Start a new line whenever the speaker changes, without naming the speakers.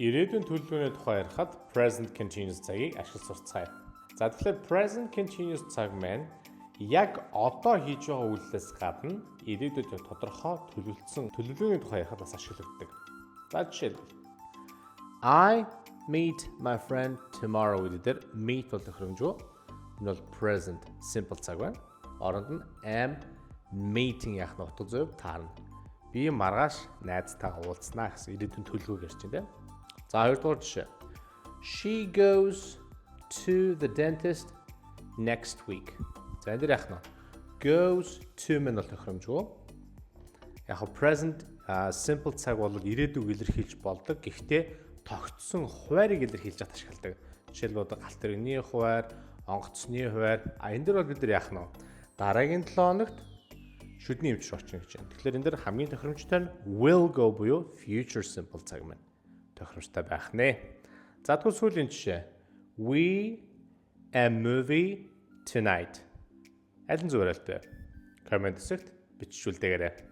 Ирээдүйн төлөвлөгөөний тухай ярихад present continuous цагийг ашиглаж сурцгаая. За тэгэхээр present continuous цаг маань яг одоо хийж байгаа үйлдэлээс гадна ирээдүйд тодорхой төлөвлөсөн төлөвлөгөөний тухай ярихад бас ашиглагддаг. За жишээлбэл I meet my friend tomorrow гэдэг meet бол тохиромжгүй. Энэ бол present simple цаг байна. Оронд нь am meeting яах нь утга зөв таарна. Би маргааш найзтайгаа уулзнаа гэсэн ирээдүйн төлөвлөгөөг ярьж байна. За хоёрдугаар жишээ. She goes to the dentist next week. За энэ яах нь goes to мэн бол тохиромжгүй. Яг present simple цаг бол ирээдүйг илэрхийлж болдог. Гэхдээ тогтсон хуваарийг илэрхийлж чад ашигладаг. Жишээлбэл галт тэрэгний хуваар, онгоцны хуваар. Энэ дэр бол бид нар яах нь дараагийн 7 хоногт шүдний эмч рүү очно гэж байна. Тэгэхээр энэ дэр хамгийн тохиромжтой нь will go буюу future simple цаг маань тохиромжтой байх нэ. За тэгвэл сүүлийн жишээ. We a movie tonight. Алин зүгээр аль бэ? Comment хэсэгт бичиж үлдээгээрэй.